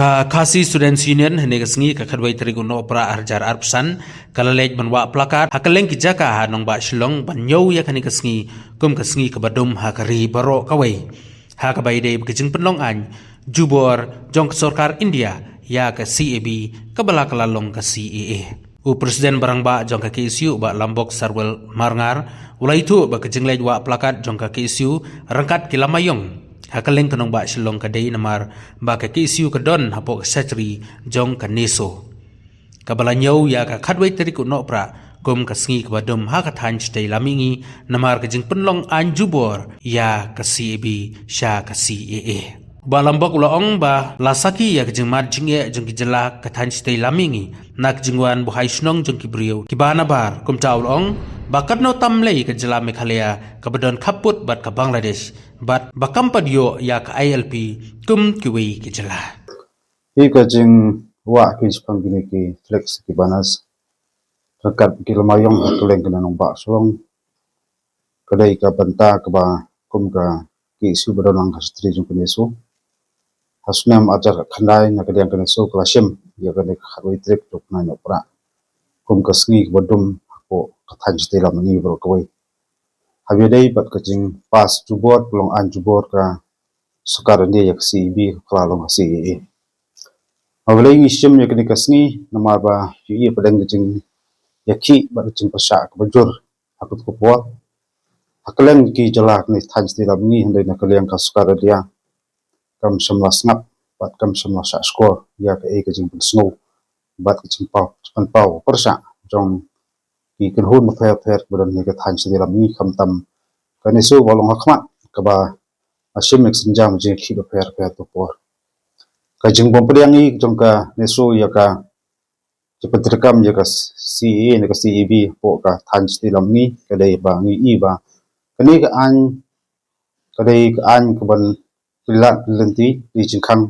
Kasi Students Union henegasngi kakadway triguno pra arjar arpsan kalalej banwa plakat hakaleng kijaka hanong ba shilong banyo ya kanegasngi kum kasngi kabadum hakari baro kawai hakabay de bkijing penlong an jubor jong sorkar India ya ka CAB kabala kalalong ka CAA u presiden barang ba jong ka KSU ba lambok sarwel marngar ulai tu ba kajinglej wa plakat jong ka KSU rangkat kilamayong hakaleng kanong ba silong kaday namar ba ka KSU kadon hapo kasatri jong kaneso kabalanyaw ya ka kadway tari kuno pra kum kasngi kabadum hakathan stay lamingi namar kajing penlong anjubor ya ka CAB sya ka CAA ba lambok ulaong ba lasaki ya kajing mad jingye jong kijala kathan stay lamingi nak jingwan buhay snong jong kibriyo kibana bar kum taulong bakat no tamlay kajala Meghalaya kabadon kaput bat ka Bangladesh bat bakam padyo ya ka ILP kum kiwi kijala Ika jing wa ki jipang gini ki flex ki banas rekat ki lamayong tuleng kena nong bak solong kadai ka banta ka ba kum ka ki isu badonang hastri jung kenesu hasnam ajar khandai na kadang kenesu klasim ya kadai kharwai trek tok na nyopra kum ka sngi badum ko kathan jte lamani bro kawai habidai bat ka jing pas jubor pelong an jubor ka sekarang dia yak CB klalong CAA awalai ngisim yak ni kasni nama ba yi padang jing yakhi ba jing pasha ka bajur akut ko po hakalen ki jalak ni than sti lamni handai na kaliang ka sekarang dia kam samla snap bat kam samla sa score ya ka e ka jing snow bat ka jing pau pan pau persa jong ki kan hun ma pher pher badan ni ka than sti lamni kam tam kan isu walong hakma ka ba asim ek senjam je khi ba pher pher to por ka jing bom priang i jong ka nesu ya ka jepetrkam ya ka CE ne ka CEB po ka than sti lamni ka dai ba ngi i ba kani ka an ka ban pilat lenti di jingkhang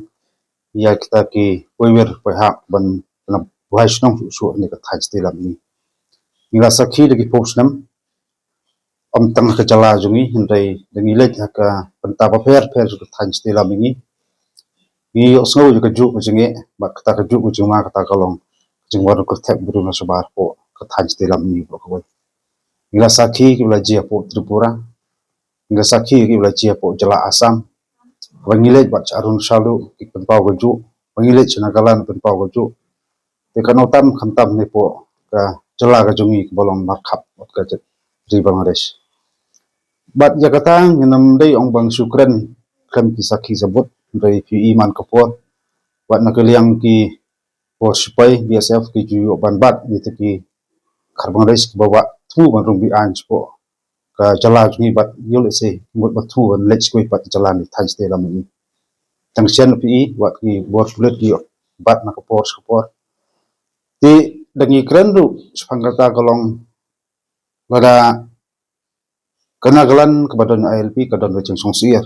ya kita ki poiwer pha ban na buhai snong su ne ka than sti lamni nila sakhi de ki posnam om tang ka chala jungi hindai dengi lek ka penta pa pher pher ka than sti lamni ni osngo ju ka ju jinge ba kata ka ju juma kata kalong jingwar ko thep buru na sabar po ka than sti lamni ko ko nila sakhi ki la ji po Tripura nila sakhi ki la ji po jala Assam bangilej ba charun salu ki penpau ko ju bangilej nagalan penpau ko ju te kanotam khamtam ne po ka jala ka jungi bolong markhap ka ri Bangladesh bat Jakarta nginam dei ong bang Sukren kan ki sakhi sabut dari iman kapor wat nakaliang ki por sipai BSF ki ju banbat ni ki Bangladesh ki bawa thu ban rumbi an po ka jala jungi bat yul se mut bathu ban lech koi pat jala ni than ste lamani tangsian pi wat ki bor sulet ki bat na kapor ti dangi kren ru spangata kolong lada kanagalan kabadon ILP kadon rejeng songsier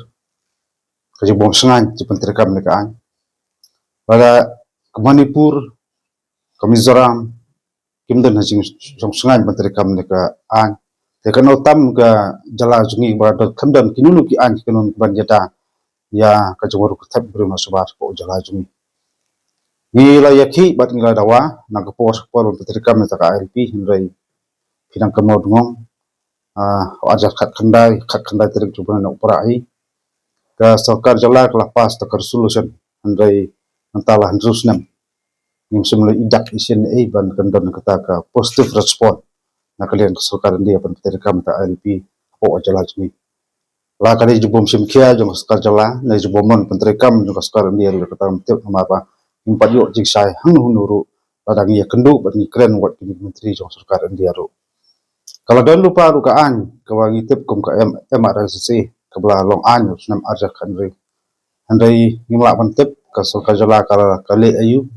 kajing bom sengan jepen terekam nekaan lada ke Manipur ke Mizoram kimden hajing songsengan jepen terekam nekaan tekan otam ke jala jungi badon kamdan kinunu ki an kinun banjata ya kajwaru ketap berima sabar po jala jungi ngila yakhi bat ngila dawa nagpos por terekam netaka ILP hindai pinang kamod ngong ajar khat khandai terek jubana na uprahi ka sarkar jala lapas takar solution handai antala handrusnam nimsim le idak isen e ban kandon kata ka positive response na kalian sarkar dia pan terekam ta ILP po jala jmi la kali jubum simkhia jong sarkar jala na jubomon pan terekam jong sarkar dia ru kata mtep mapa impat yo jiksai hang hunuru padangi kendu ban kren wat menteri jong sarkar dia ru kalau dan lupa rukaan kawangi tip kum ka MRCC kabla long an nam arja khanri handai ngimla ban tip ka sarkar jala kale ayu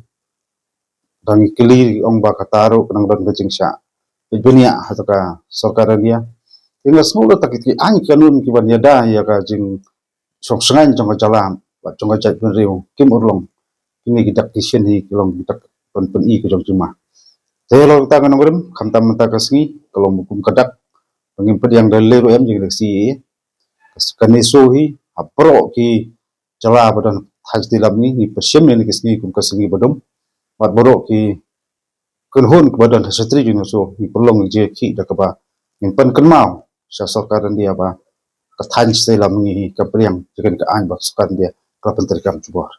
dangi kili ong ba kataru nang dan kajingsa dunia hataka sarkar dia tinggal semua takit ki an kanun ki ban yada ya ka jing songsengan jong jala ba jong jai ben riu kim urlong ini gidak kisien hi kilong gidak pen i ke jong cuma Telo ta kanong rem khamtam ta kasngi kalau mukum kadak pengimpet yang dari ru em jeng si kani so hi apro ki jala badan thaj di lam ni pasyam ni kisni kum kasengi badum bat borok ki kunhun kebadan hasatri juno so ni perlong je ki da kaba in pan kenmau sa sarkaran dia ba ka thanj se lam ni ka priang jekan ka an ba sukan dia ka penterikam jubor